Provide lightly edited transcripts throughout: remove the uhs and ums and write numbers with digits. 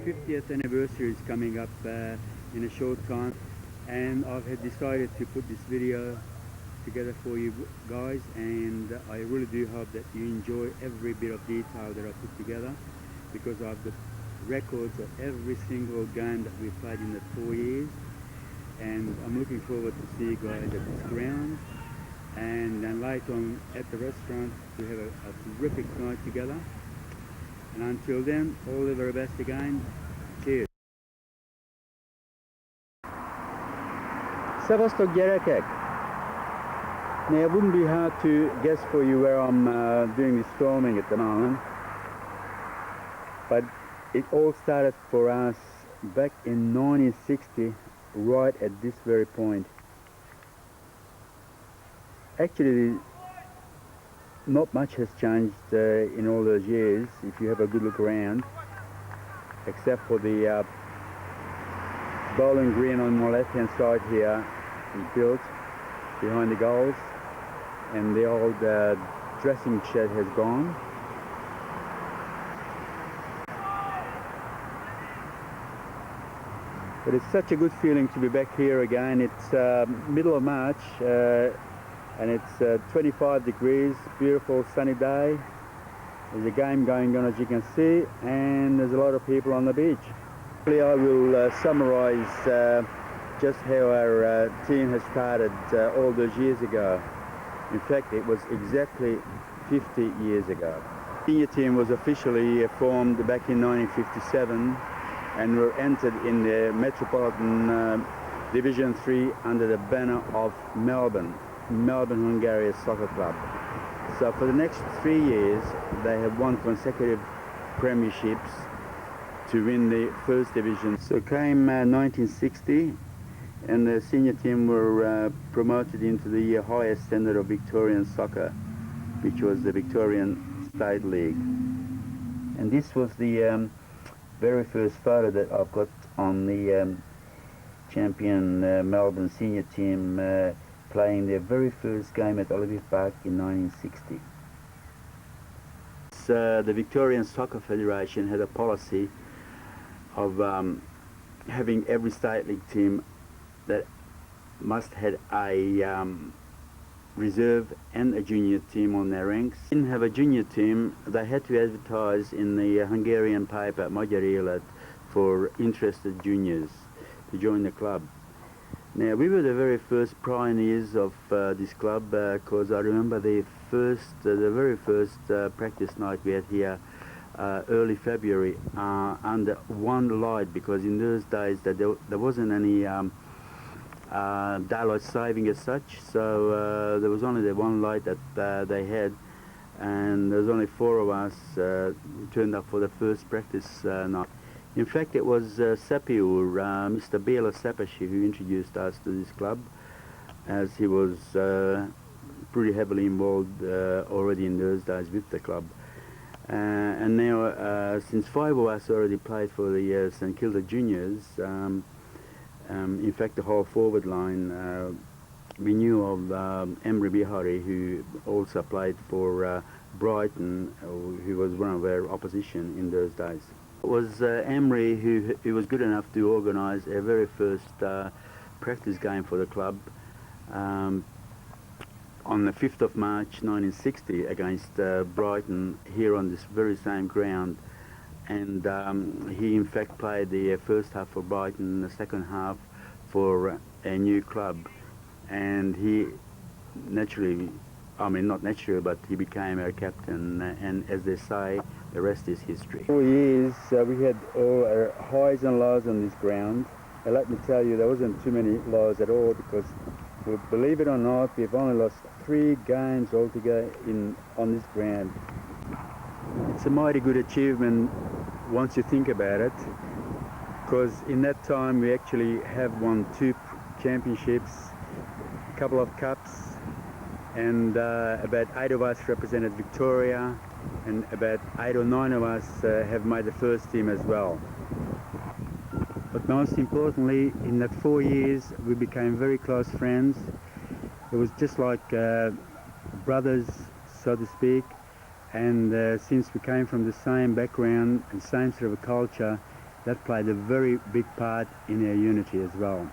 50th anniversary is coming up in a short time, and I've had decided to put this video together for you guys, and I really do hope that you enjoy every bit of detail that I put together, because I've got records of every single game that we've played in the 4 years, and I'm looking forward to see you guys at this ground, and then later on at the restaurant to have a terrific night together. And until then, all the very best again. Cheers. Sevastok Gyerekek. Now it wouldn't be hard to guess for you where I'm doing this filming at the moment, but it all started for us back in 1960, right at this very point. Actually, not much has changed in all those years, if you have a good look around, except for the bowling green on my left-hand side here is built behind the goals, and the old dressing shed has gone. But it's such a good feeling to be back here again. It's middle of March, and it's 25 degrees, beautiful sunny day. There's a game going on, as you can see, and there's a lot of people on the beach. I will summarise just how our team has started all those years ago. In fact, it was exactly 50 years ago. The senior team was officially formed back in 1957, and were entered in the Metropolitan Division 3 under the banner of Melbourne Hungarian Soccer Club. So for the next 3 years, they have won consecutive premierships to win the first division. So came 1960, and the senior team were promoted into the highest standard of Victorian soccer, which was the Victorian State League. And this was the very first photo that I've got on the champion Melbourne senior team playing their very first game at Olympic Park in 1960. The Victorian Soccer Federation had a policy of having every state league team that must have a reserve and a junior team on their ranks. Didn't have a junior team, they had to advertise in the Hungarian paper Magyar Élet for interested juniors to join the club. Now we were the very first pioneers of this club, because I remember the very first practice night we had here early February under one light, because in those days there wasn't any daylight saving as such, so there was only the one light that they had, and there was only 4 of us who turned up for the first practice night. In fact, it was Sepiur, Mr. Béla Szepesi, who introduced us to this club, as he was pretty heavily involved already in those days with the club. And now, since 5 of us already played for the St Kilda Juniors, in fact the whole forward line, we knew of Emre Bihari, who also played for Brighton, who was one of our opposition in those days. It was Emre who was good enough to organise our very first practice game for the club on the 5th of March 1960 against Brighton, here on this very same ground. And he in fact played the first half for Brighton, the second half for a new club. And he naturally, I mean not naturally, but he became our captain, and as they say, the rest is history. 4 years we had all our highs and lows on this ground. And let me tell you, there wasn't too many lows at all, because believe it or not, we've only lost 3 games altogether on this ground. It's a mighty good achievement once you think about it, because in that time we actually have won 2 championships, a couple of cups, and about 8 of us represented Victoria, and about 8 or 9 of us have made the first team as well. But most importantly, in that 4 years we became very close friends. It was just like brothers, so to speak, and since we came from the same background and same sort of a culture, that played a very big part in our unity as well.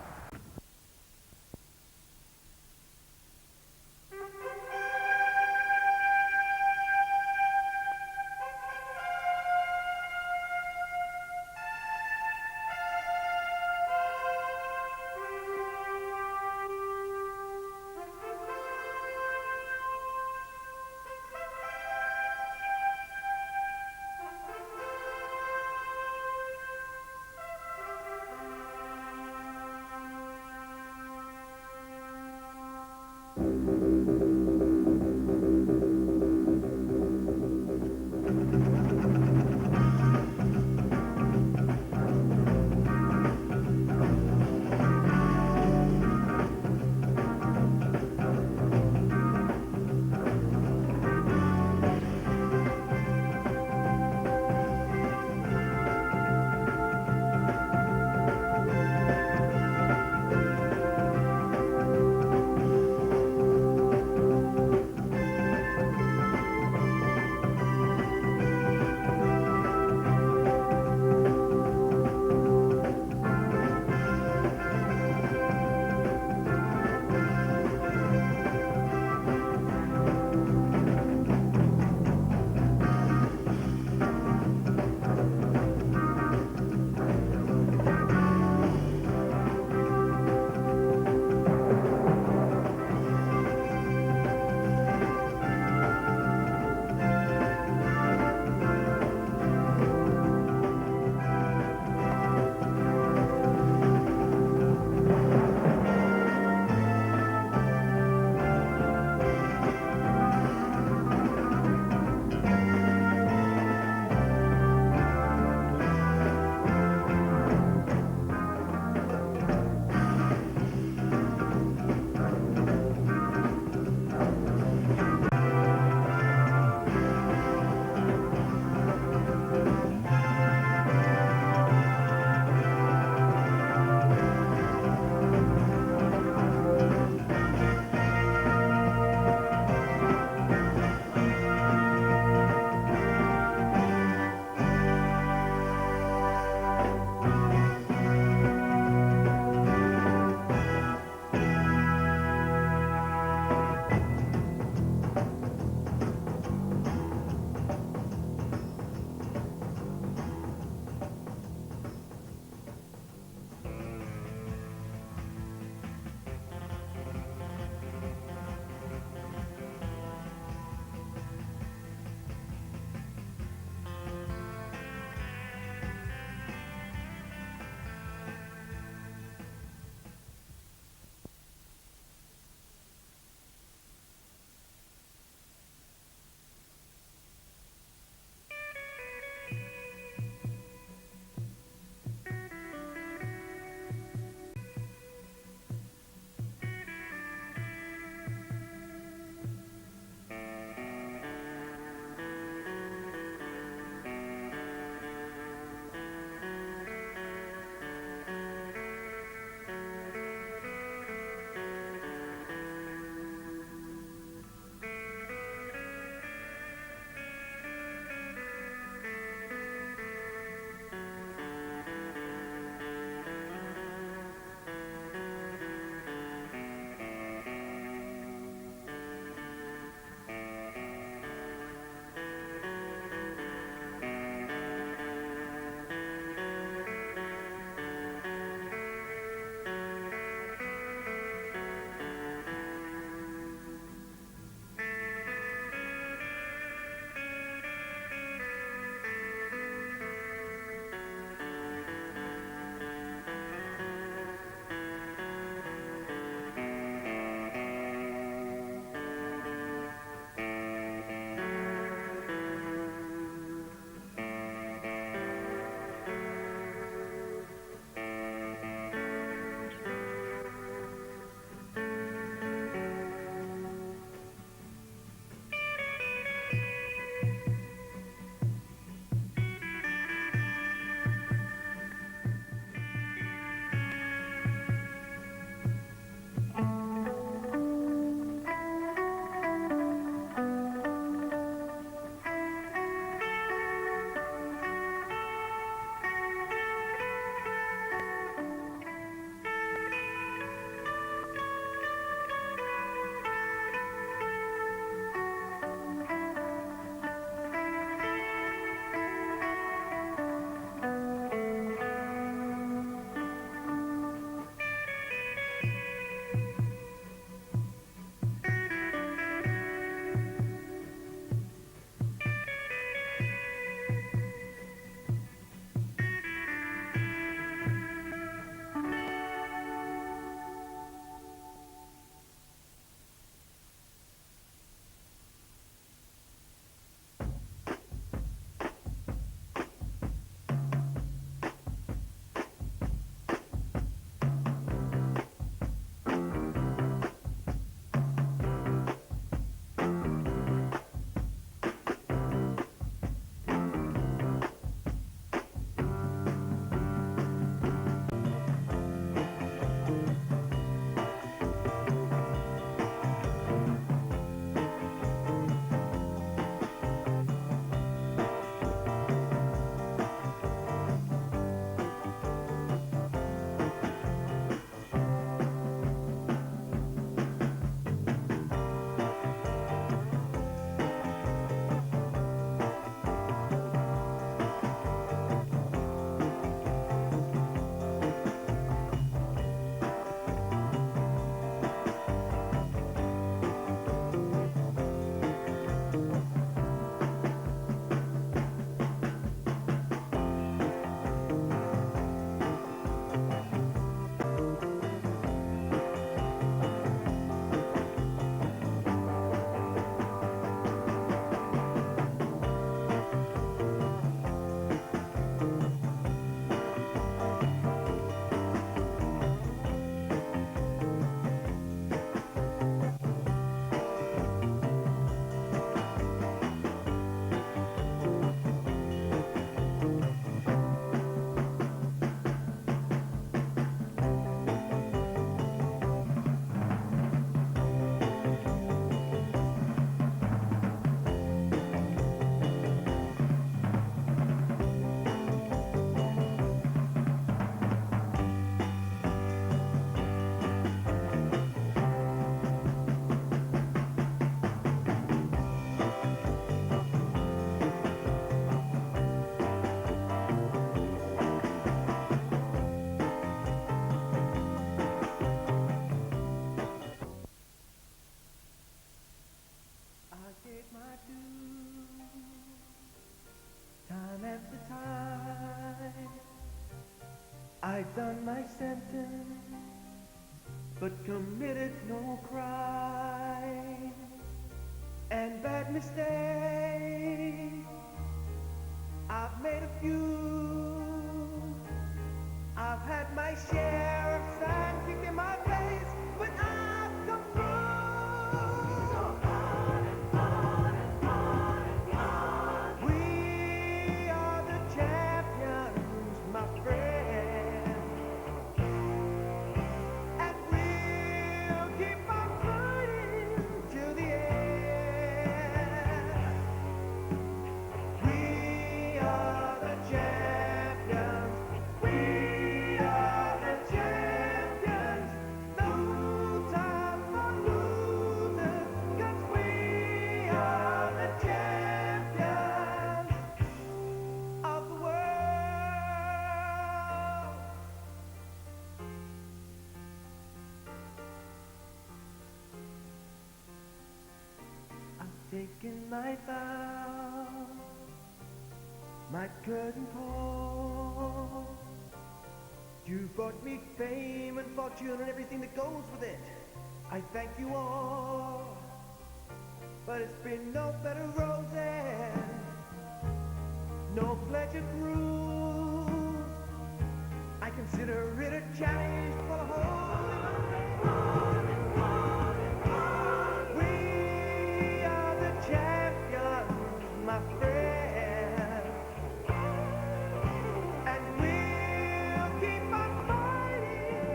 done my sentence, but committed no crime and bad mistakes. I've made a few. I've had my share of sand kicked in my face, but I've come through. We are the champions, my friend, and we'll keep on fighting till the end. We are the champions. We are the champions. No time for losers, 'cause we are the champions of the world. I've taken my vow, my curtain call. You brought me fame and fortune and everything that goes with it. I thank you all, but it's been no bed of roses, no pleasure cruise. I consider it a challenge full of holes in my We are the champions, my friend, and we'll keep on fighting.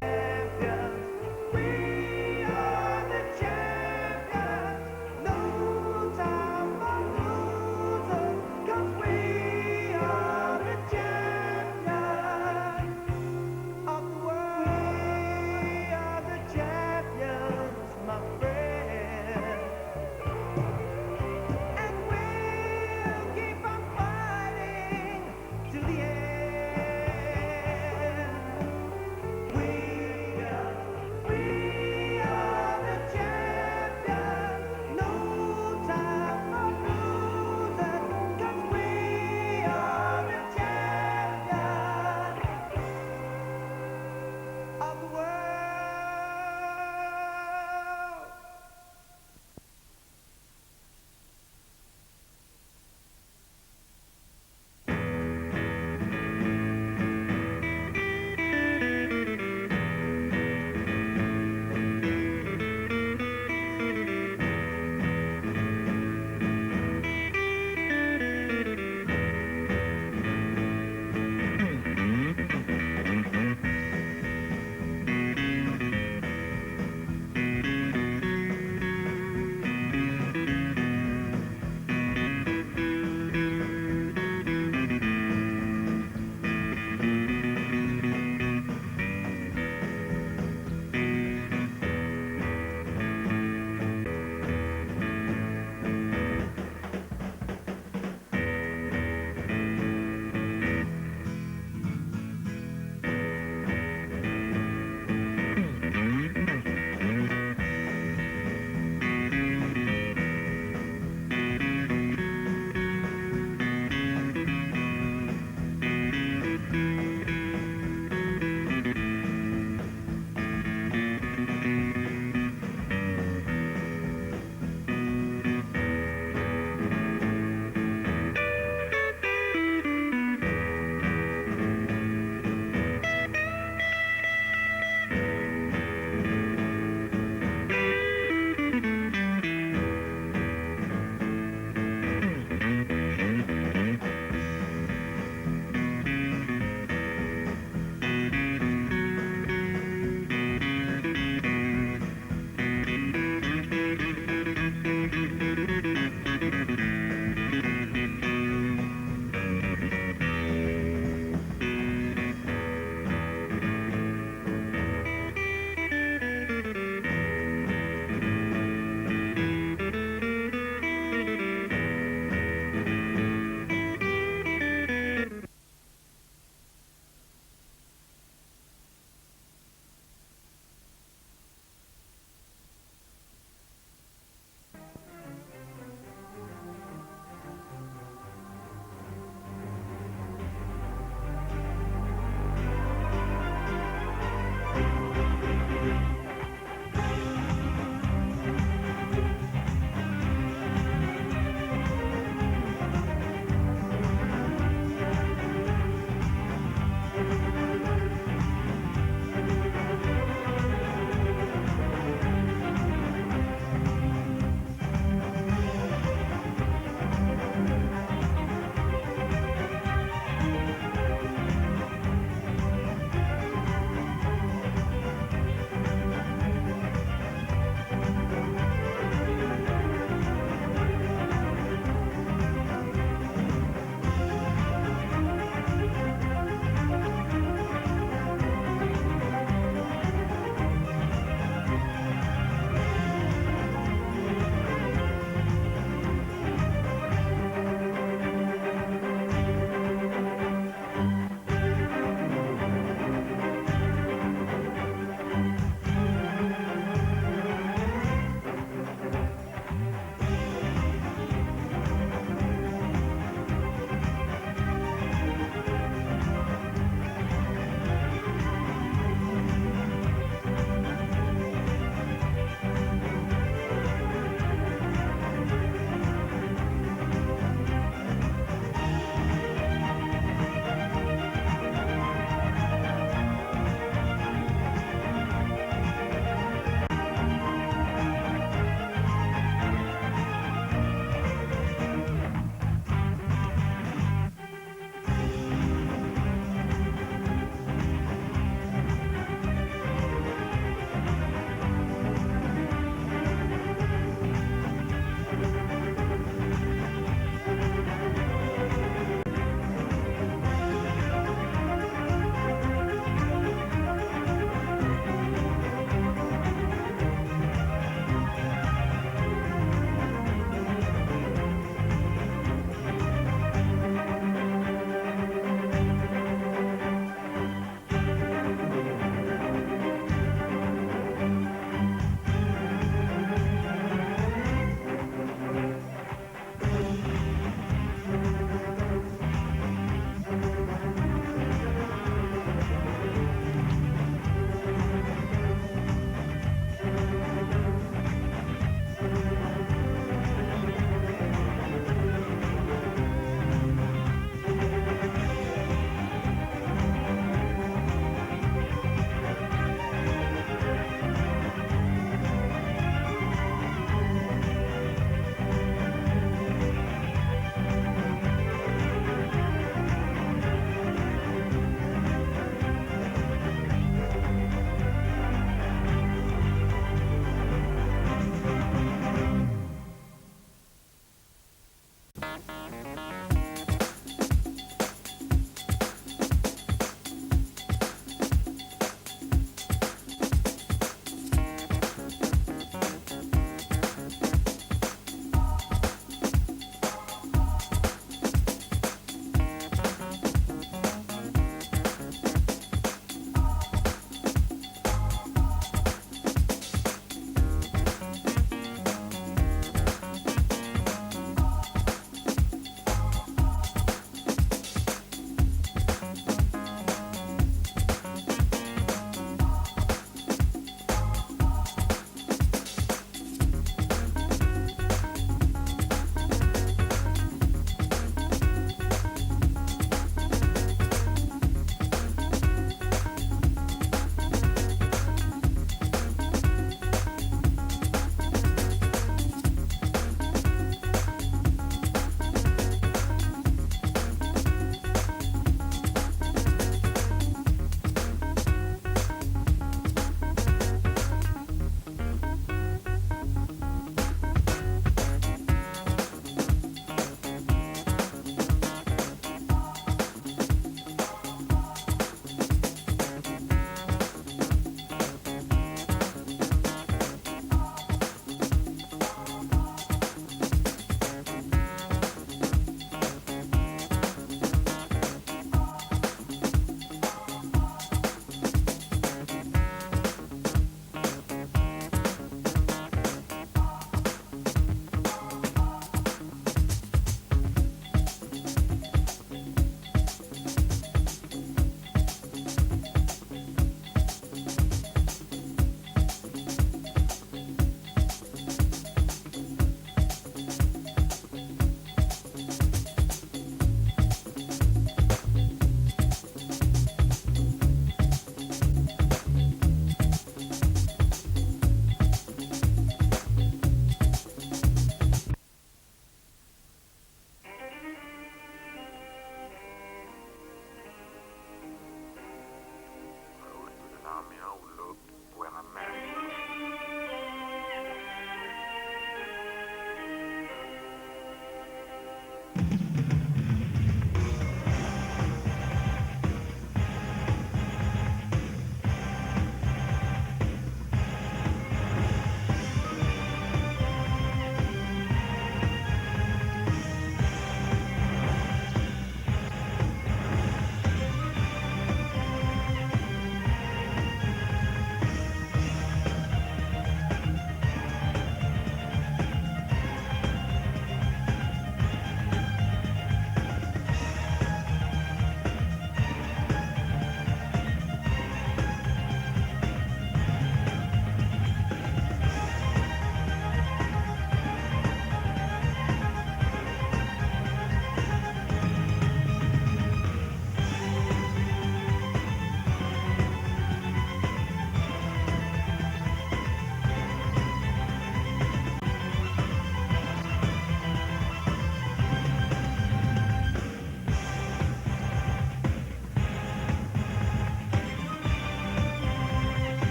Champions, we are the champions. No time for losers, 'cause we are the champions.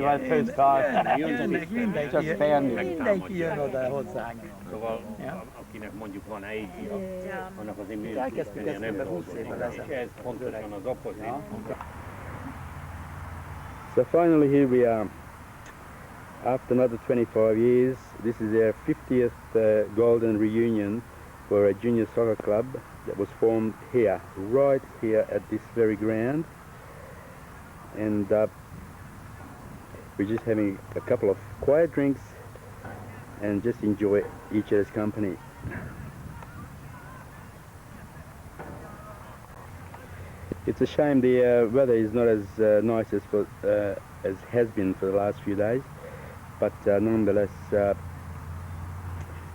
right first time. Jönnek Just found it. mindenki jön oda hozzánk. Szóval akinek mondjuk van éjszia, annak azért miért Elkezdtük ezt nem ebben 20 évvel dolgozni. És ez ezelőtt. pontosan az opozit. So finally here we are. After another 25 years, this is our 50th golden reunion for a junior soccer club that was formed here, right here at this very ground. And we're just having a couple of quiet drinks and just enjoy each other's company. It's a shame the weather is not as nice as has been for the last few days, but nonetheless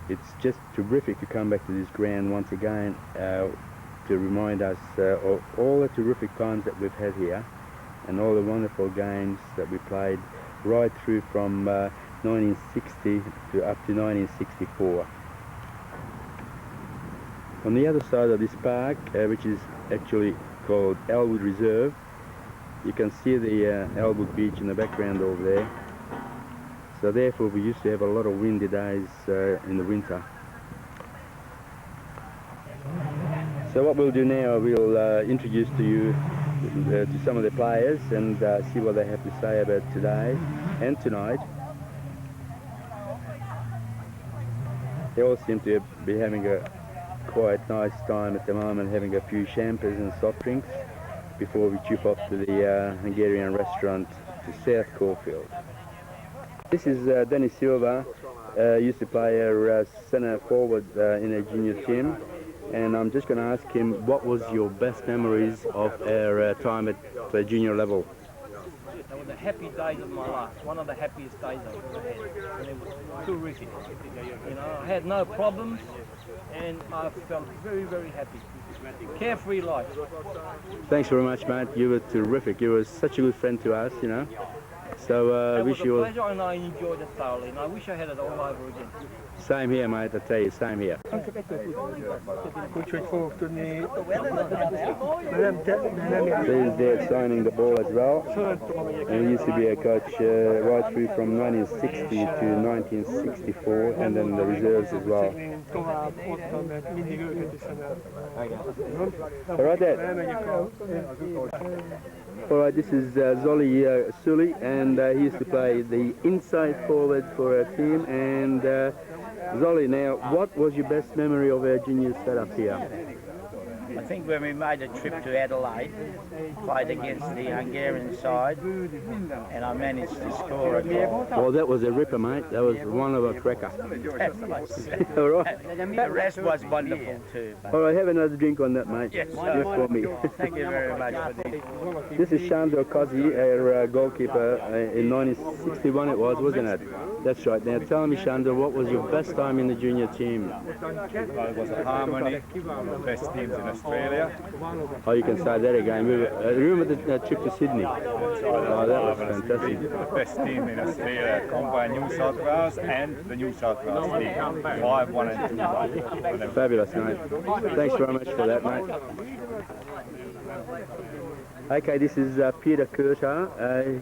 it's just terrific to come back to this ground once again to remind us of all the terrific times that we've had here and all the wonderful games that we played right through from 1960 to up to 1964. On the other side of this park, which is actually called Elwood Reserve, you can see the Elwood Beach in the background over there. So therefore we used to have a lot of windy days in the winter. So what we'll do now, we'll introduce to you to some of the players and see what they have to say about today and tonight. They all seem to be having a quite nice time at the moment, having a few champers and soft drinks before we troop off to the Hungarian restaurant to South Caulfield. This is Danny Silva, used to play a centre forward in a junior team, and I'm just going to ask him what was your best memories of our time at the junior level. That was the happy days of my life. One of the happiest days I've ever had. And it was terrific. You know, I had no problems and I felt very, very happy. Carefree life. Thanks very much, mate. You were terrific. You were such a good friend to us, you know. So It wish was a you all... pleasure and I enjoyed it thoroughly and I wish I had it all over again. Same here, mate. I tell you, same here. Úgyhogy fogok tudni... He's there signing the ball as well. And he used to be a coach right through from 1960 to 1964, and then the reserves as well. Tovább ottan, mert mindig őket hiszem el. All right, Dad. All right, this is Zoli Suli, and he used to play the inside forward for our team. And Zoli, now, what was your best memory of our junior setup here? I think when we made a trip to Adelaide, played against the Hungarian side, and I managed to score a goal. Well, that was a ripper, mate. That was one of a cracker. All right. The rest was wonderful too. But All right, have another drink on that, mate. Yes, Just for me. thank you very much for this. This is Shandro Kozi, our goalkeeper. In 1961 it was, wasn't it? That's right. Now tell me, Shandro, what was your best time in the junior team? It was a Harmony, one of the best teams in Australia. Oh, you can say that again. Remember the trip to Sydney? Oh, that was fantastic. The best team in Australia, combined New South Wales and the New South Wales team. 5-1 and 2-1. Fabulous, mate. Thanks very much for that, mate. Okay, this is Peter Kurta.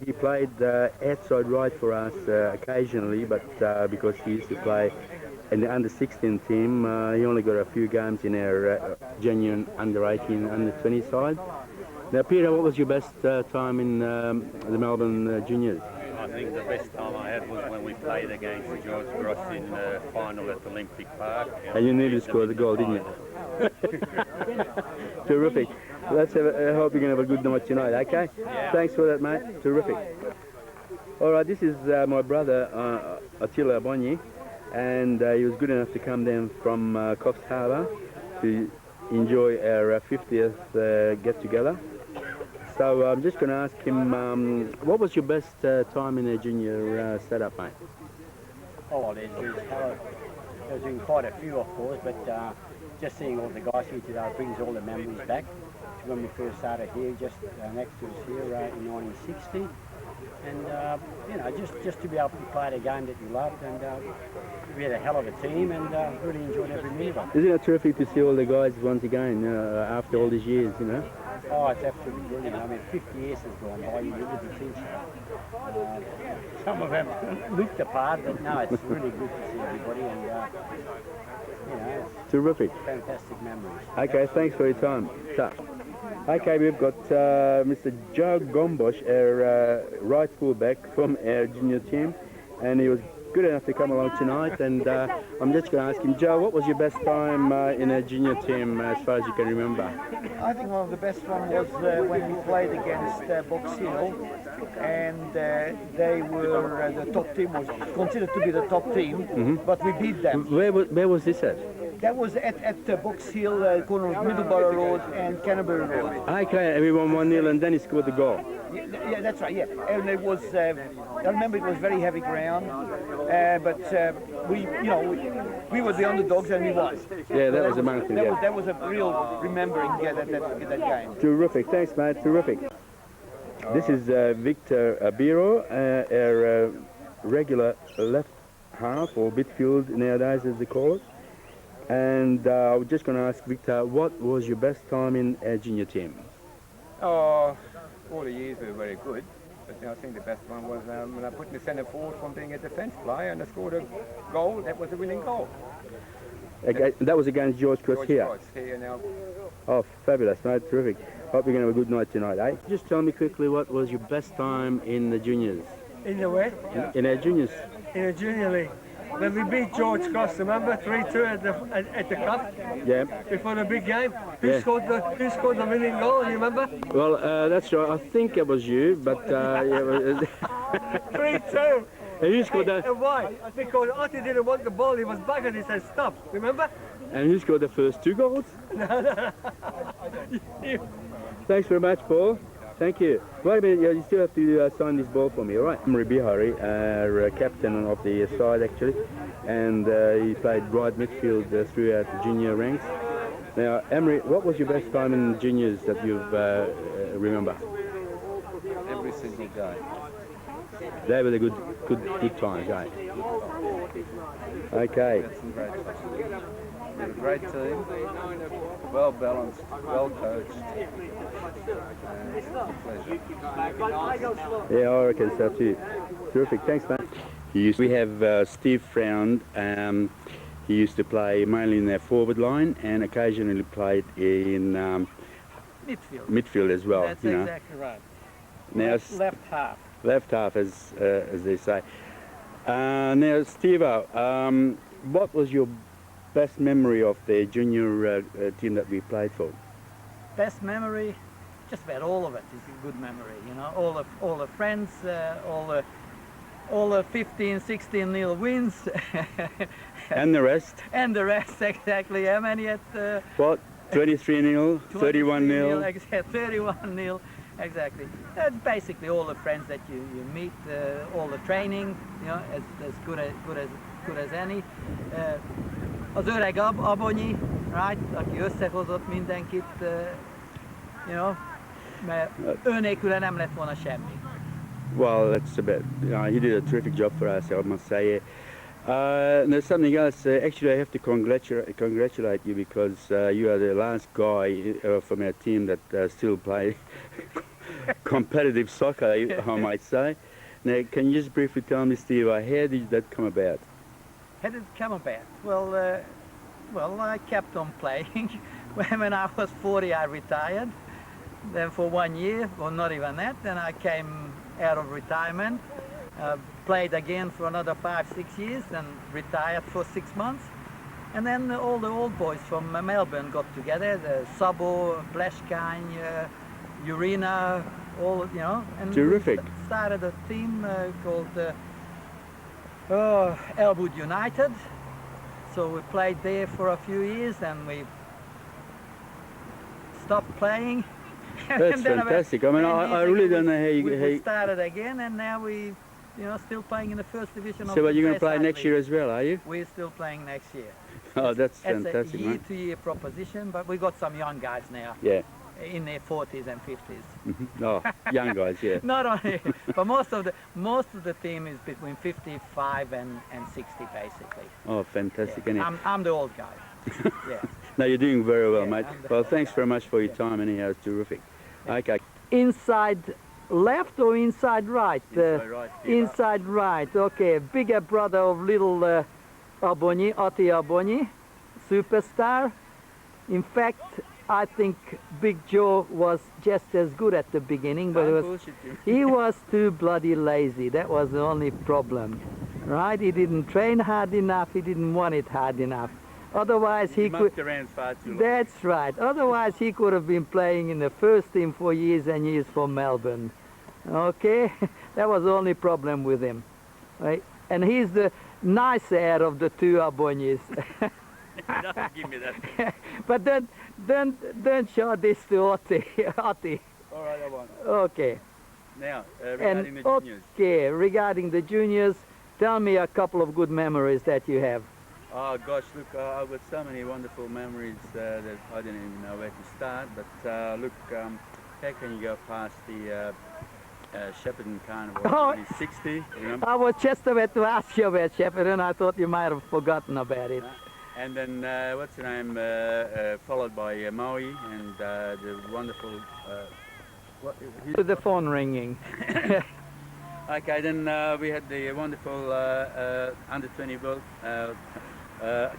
He played outside right for us occasionally, but because he used to play in the under-16 team, he only got a few games in our genuine under-18, under-20 side. Now, Peter, what was your best time in the Melbourne Juniors? I think the best time I had was when we played against George Gross in the final at Olympic Park. And you nearly scored the goal, didn't you? Terrific. Let's have I hope you're going to have a good night tonight, okay? Yeah. Thanks for that, mate. Terrific. All right, this is my brother, Attila Bonyi, and he was good enough to come down from Coffs Harbour to enjoy our 50th get-together. So I'm just going to ask him, what was your best time in the junior setup, mate? Oh, there's been quite a few, of course, but just seeing all the guys here today brings all the memories back to when we first started here, just next to us here in 1960. And, you know, just to be able to play the game that you loved, and we had a hell of a team and really enjoyed every minute of it. Isn't it terrific to see all the guys once again after all these years, you know? Oh, it's absolutely brilliant. I mean, 50 years has gone by, you wouldn't think so. Some of them looked apart, but no, it's really good to see everybody, and you know, it's Terrific. fantastic memories. Okay, thanks for your time. Ta. Okay, we've got Mr. Joe Gombosh, our right fullback from our junior team, and he was good enough to come along tonight. And I'm just going to ask him, Joe, what was your best time in our junior team as far as you can remember? I think one of the best one was when we played against Box Hill, and they were the top team, was considered to be the top team, but we beat them. Where was this at? That was at Box Hill, corner of Middleborough Road and Canterbury Road. Okay, and we won 1-0 and then he scored the goal. Yeah, that's right, yeah. And it was, I remember it was very heavy ground, but we were the underdogs and we won. Yeah, that was amazing. That was a real remembering that game. Terrific, thanks mate, terrific. This is Victor Biro, our regular left half or midfield nowadays as they call it. And I was just going to ask Victor, what was your best time in our junior team? Oh, all the years were very good, but I think the best one was when I put the centre forward from being a defence player and I scored a goal. That was the winning goal. Okay, that was against George Cross here? George Cross here now. Oh, fabulous, mate, terrific. Hope you're going to have a good night tonight, eh? Just tell me quickly, what was your best time in the juniors? In the way? In our juniors? In the junior league. When we beat George Cross, remember, 3-2 at the cup? Yeah. Before the big game. Who scored the winning goal, you remember? Well, that's right. I think it was you, but... 3-2. And who scored that? And why? Because Otti didn't want the ball, he was back and he said stop, remember? And who scored the first 2 goals? Thanks very much, Paul. Thank you. Wait a minute, you still have to sign this ball for me, all right? Emery Bihari, our captain of the side actually, and he played right midfield throughout the junior ranks. Now, Emery, what was your best time in juniors that you remember? Every single day. They were the good times, right? Okay. That's some great times. We had a great team, well balanced, well coached. And it's a pleasure. Yeah, I reckon so too. Terrific, thanks mate. We have Steve Fround. He used to play mainly in their forward line and occasionally played in midfield as well. That's exactly right. Now, left half. Left half, as they say. Now, Steve-o, what was your best memory of the junior team that we played for? Best memory, just about all of it is a good memory. You know, all the friends, all the 15, 16-0 wins. And the rest? And the rest, exactly. How many at? What? 23-0, 31-0. 31-0. Exactly. That's basically all the friends that you meet, all the training, you know, as good as any. Az öreg Abonyi, right, aki összehozott mindenkit, you know, mert ő nélküle nem lett volna semmi. Well, that's about, you know, he did a terrific job for us, I must say. And there's something else. Actually, I have to congratulate you because you are the last guy from our team that still play competitive soccer, I might say. Now, can you just briefly tell me, Steve, how did that come about? How did it come about? Well, I kept on playing. When I was 40, I retired. Then for 1 year, well, not even that, then I came out of retirement. Played again for another 5-6 years and retired for 6 months. And then all the old boys from Melbourne got together, the Sabo, Bleshkine, Urina, all, you know. And terrific. We started a team called Elwood United. So we played there for a few years and we stopped playing. That's fantastic. I mean, I really don't know how you... We started again and now we, you know, still playing in the first division. So you're going to play next year as well, are you? We're still playing next year. Oh, that's fantastic, It's a year-to-year proposition, but we've got some young guys now. Yeah. In their 40s and 50s. Oh, young guys, yeah. Not only, but most of the team is between 55 and 60, basically. Oh, fantastic. Yeah. I'm the old guy. Yeah. No, you're doing very well, mate. Well, thanks very much for your time anyhow. It's terrific. Okay. Inside left or inside right? Inside right. Inside right, okay. Bigger brother of little Abonyi, Ati Abonyi, superstar. In fact, I think Big Joe was just as good at the beginning, but he was too bloody lazy. That was the only problem, right? He didn't train hard enough. He didn't want it hard enough. Otherwise, he could. Around far too long. That's right. Otherwise, he could have been playing in the first team for years and years for Melbourne. Okay, that was the only problem with him, right? And he's the nicer of the two Abonyis. Give me that. But don't show this to Oti. Oti. All right, I won't. Okay. Now, regarding the juniors. Okay, regarding the juniors, tell me a couple of good memories that you have. Oh gosh, look, I've got so many wonderful memories that I didn't even know where to start. But look, how can you go past the Shepparton Carnival? Oh, 60, remember? I was just about to ask you about Shepparton. I thought you might have forgotten about it. And then, what's the name, followed by Maui and the wonderful... The phone ringing. Okay, then we had the wonderful under-20 World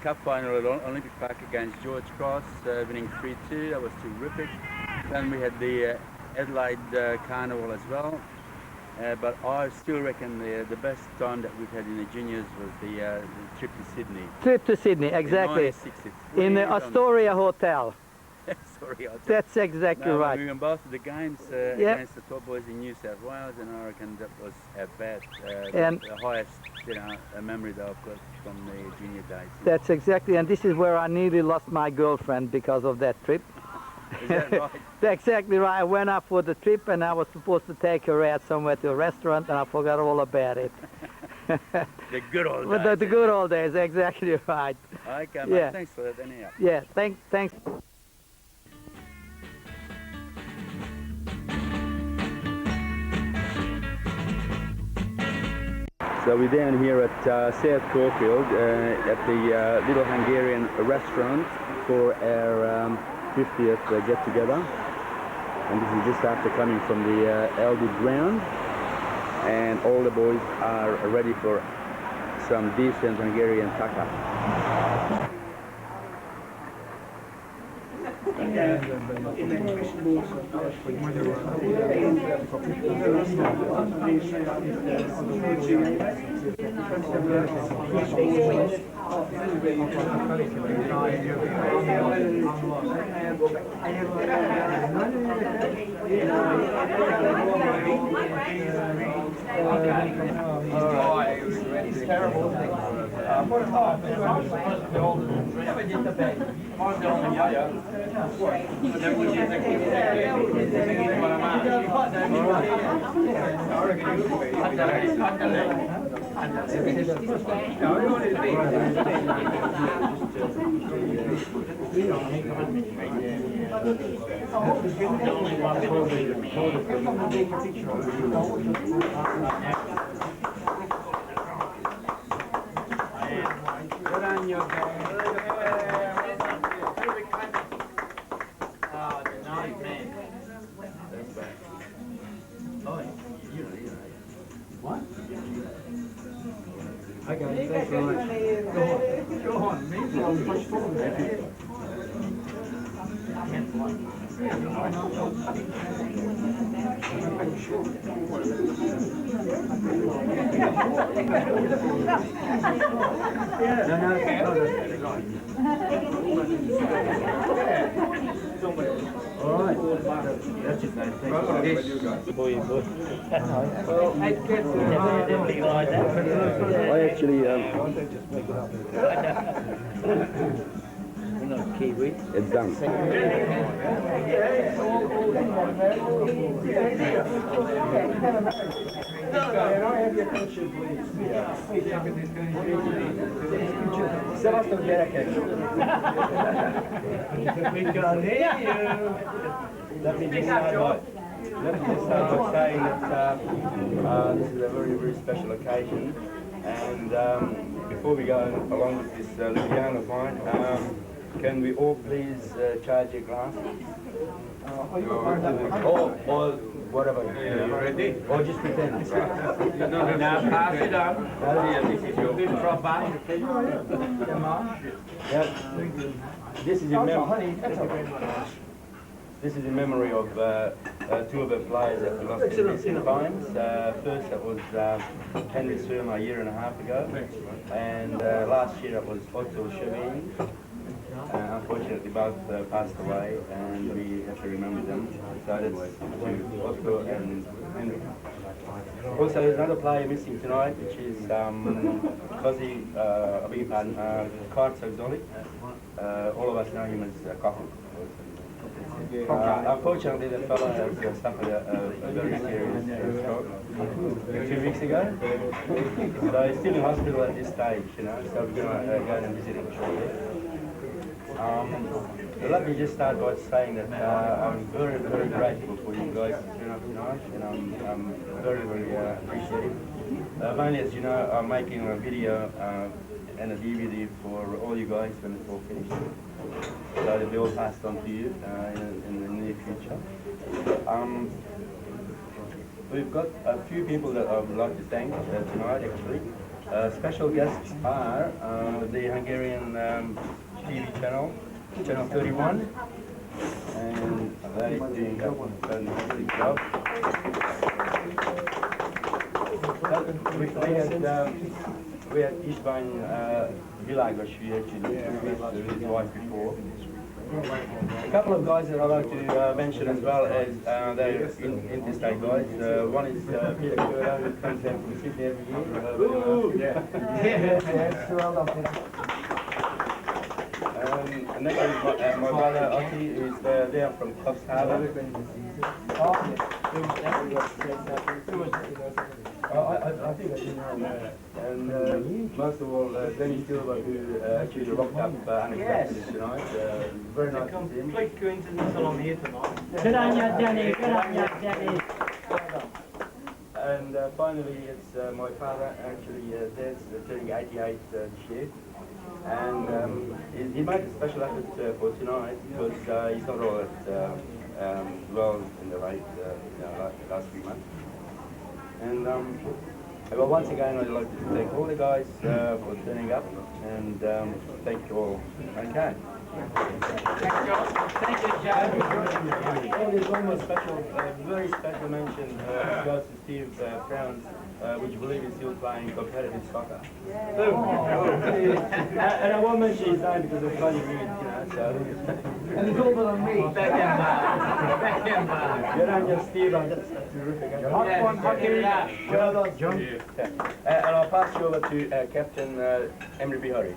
Cup final at Olympic Park against George Cross, winning 3-2. That was terrific. Then we had the Adelaide Carnival as well. But I still reckon the best time that we've had in the juniors was the trip to Sydney. Trip to Sydney, exactly. In the Astoria Hotel. Astoria Hotel. That's exactly right. We won both of the games against the top boys in New South Wales, and I reckon that was our best, the highest memory that I've got from the junior days. That's exactly, and this is where I nearly lost my girlfriend because of that trip. Is that right? That's exactly right. I went up for the trip and I was supposed to take her out somewhere to a restaurant and I forgot all about it. The good old days. The good old days, exactly right. Okay, mate, yeah. Thanks for that anyhow. Yeah, thanks. So we're down here at South Caulfield at the Little Hungarian restaurant for our 50th get-together, and this is just after coming from the Aldi ground, and all the boys are ready for some decent Hungarian taka. I actually We're not Kiwi. it's done. Szevasztok gyerekek! We can hear you! Let me just start by saying that this is a very, very special occasion, and before we go along with this Ljubljana wine, can we all please charge your glasses? Or whatever. Ready? Or just pretend. Now pass it on. This is your good proper. This is in memory. This is in memory of two of the players that we lost in recent times. First, that was Henry Surma a year and a half ago, and last year it was Otto Chevin. Unfortunately, both passed away, and we have to remember them. So that's to Otto and Henry. Also, there's another player missing tonight, which is Kozi, Kart Sogzoli. All of us know him as Kohan. Unfortunately, the fellow has suffered a very serious stroke 2 weeks ago. So he's still in hospital at this stage, you know, so we're going to go and visit him shortly. Let me just start by saying that I'm very, very grateful for you guys to turn up tonight, and I'm very, very appreciative. Mainly, as you know, I'm making a video and a DVD for all you guys when it's all finished. So they'll be all passed on to you in the near future. We've got a few people that I would like to thank tonight, actually. Special guests are the Hungarian TV channel, Channel 31, and they're doing a fantastic job. We had István Világos here actually, his wife before. A couple of guys that I'd like to mention as well as they're interstate guys. One is Peter Curto, who comes down from Sydney every year. And next is my brother Otti, who's there from Coffs Harbour. I think I didn't know. And most of all, Denny Silva, who actually rocked up unexpectedly tonight. Very nice to see him. Complete coincidence that I'm here tonight. Good on you, Denny. Good on you, Denny. And finally, it's my father, actually, Dad's turning 88 this year. And he made a special effort for tonight because he's not all that well in the rate last few months. And well, once again, I'd like to thank all the guys for turning up, and thank you all. Okay. Thank you, Joe. Oh, there's one more special, very special mention goes to Steve Frowns, which I believe is still playing competitive soccer. And I won't mention his name because it's bloody rude, you know, so... And it's over on me. Back in, Good on you, Steve. That's terrific. Well done, John. And I'll pass you over to Captain Emre Bihari.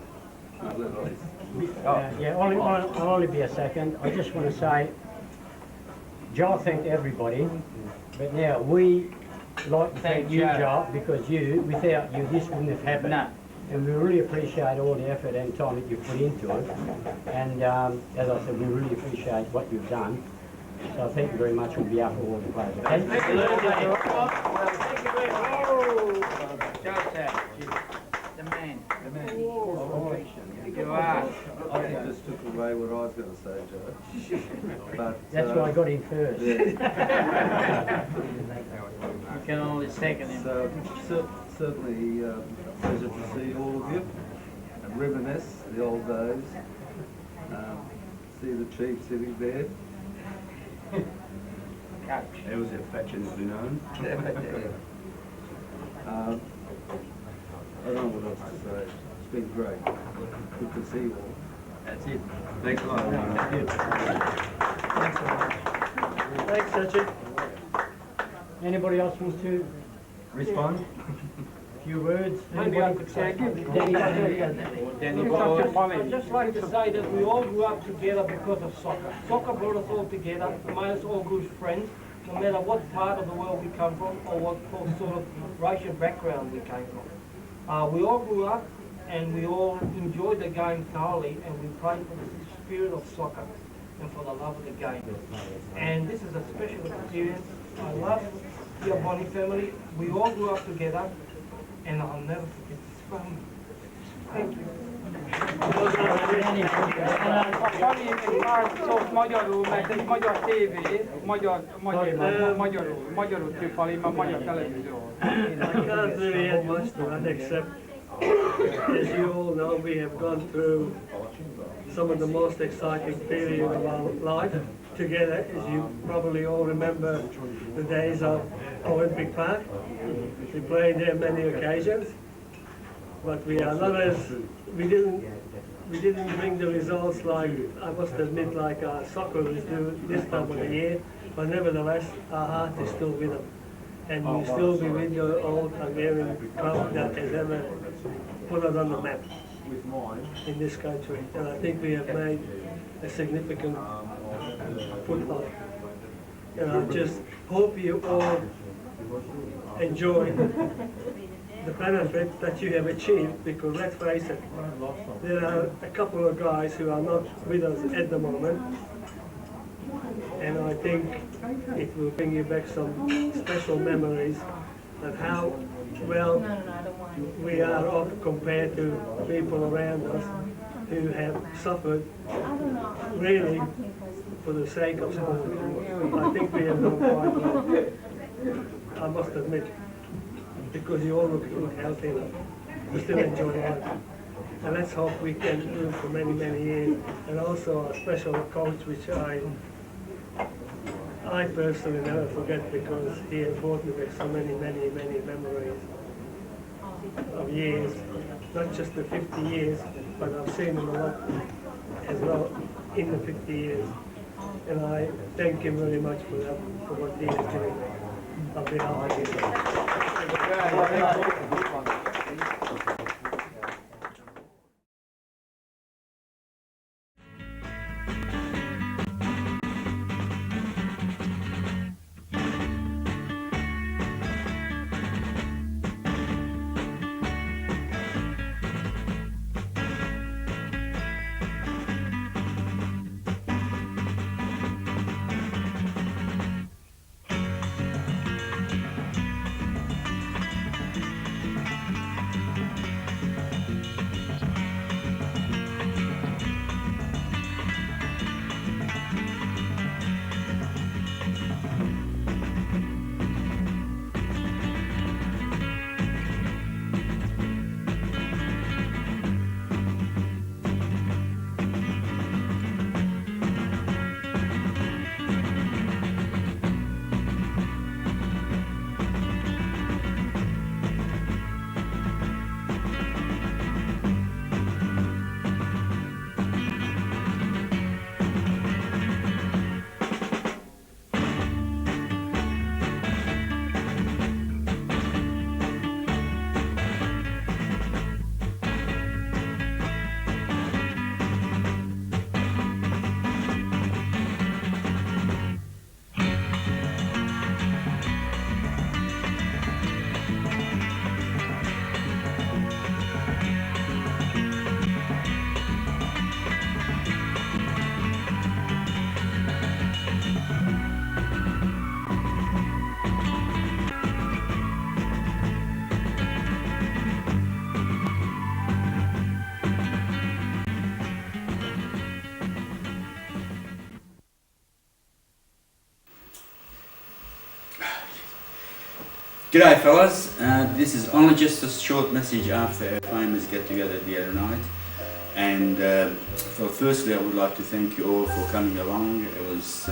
Yeah, I'll only be a second. I just want to say, Joe thanked everybody, but now we like to thank you, Joe, because without you, this wouldn't have happened. No. And we really appreciate all the effort and time that you put into it. And as I said, we really appreciate what you've done. So thank you very much on behalf of all the players. Okay? Thank you very much. The man. You are. I think this took away what I was going to say, Joe. But, that's why I got in first. You can only second him. So, certainly pleasure to see all of you and reminisce the old days. See the chief sitting there. It was affectionately known. I don't know what else to say. It's been great. Good to see you all. That's it. Thanks a lot. Thanks, Richard. Anybody else wants to respond? A few words? Maybe I could say, I'd just like to say that we all grew up together because of soccer. Soccer brought us all together, made us all good friends, no matter what part of the world we come from or what sort of racial background we came from. We all grew up and we all enjoyed the game thoroughly, and we played for the spirit of soccer and for the love of the game. And this is a special experience. I love the Boni family. We all grew up together, and I'll never forget this moment. Thank you. Sanyi, egy pár szót magyarul, mert egy magyar tévé, magyarul Tripoli, magyar televízió. I can't really add much to that except, as you all know, we have gone through some of the most exciting period of our life together. As you probably all remember the days of Olympic Park. We played there many occasions, but we are not as, we didn't bring the results like, I must admit, like our soccer is do this time of the year, but nevertheless our heart is still with them. And we'll still be with your old Hungarian club that has ever put us on the map in this country. And I think we have made a significant foothold. And I just hope you all enjoy the benefit that you have achieved, because let's face it, there are a couple of guys who are not with us at the moment, and I think it will bring you back some special memories of how well we are off compared to people around us who have suffered really for the sake of sport. I think we have done quite well, I must admit, because you all look healthy enough to still enjoy life. And let's hope we can do it for many, many years. And also a special coach, which I personally never forget, because he has brought me back so many, many, many memories of years, not just the 50 years, but I've seen him a lot as well in the 50 years. And I thank him very much for that, for what he is doing on behalf of his. G'day fellas, this is only just a short message after our famous get together the other night, and firstly I would like to thank you all for coming along. It was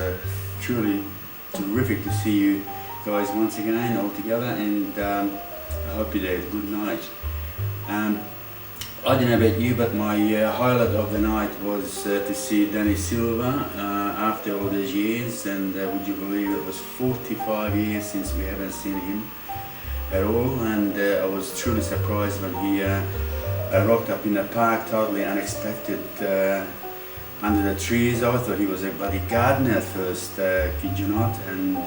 truly terrific to see you guys once again all together, and I hope you had a good night. I don't know about you, but my highlight of the night was to see Danny Silva after all these years, and would you believe it was 45 years since we haven't seen him at all, and I was truly surprised when he rocked up in the park, totally unexpected, under the trees. I thought he was a bloody gardener at first, kid you not, and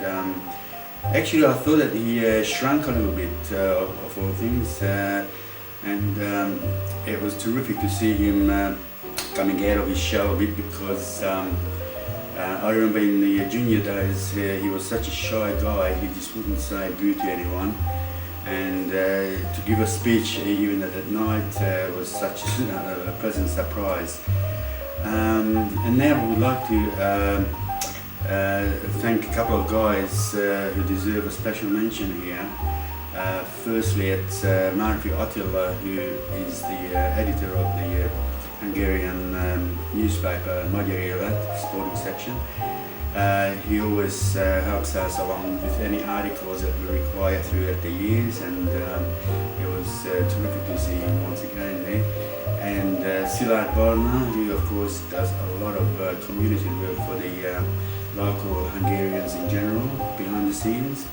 actually I thought that he shrunk a little bit of all things, and it was terrific to see him coming out of his shell a bit, because I remember in the junior days he was such a shy guy, he just wouldn't say boo to anyone. and to give a speech even at night was such a pleasant surprise. And now I would like to thank a couple of guys who deserve a special mention here. Firstly, it's Marfi Attila, who is the editor of the Hungarian newspaper Magyar Élet sporting section. He always helps us along with any articles that we require throughout the years, and it was terrific to see him once again there. And Szilárd Barna, who of course does a lot of community work for the local Hungarians in general, behind the scenes.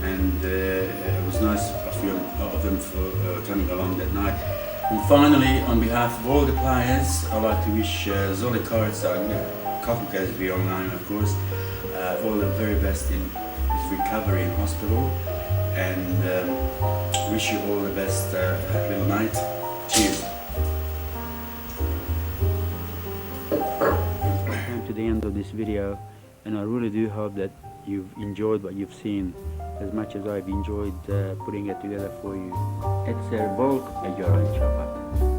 And it was nice of them for coming along that night. And finally, on behalf of all the players, I'd like to wish Zoli Karcag, Kakuk as we all know him of course, all the very best in his recovery in hospital, and wish you all the best little night. Cheers. We've come to the end of this video, and I really do hope that you've enjoyed what you've seen as much as I've enjoyed putting it together for you. Egyszer volt egy aranycsapat.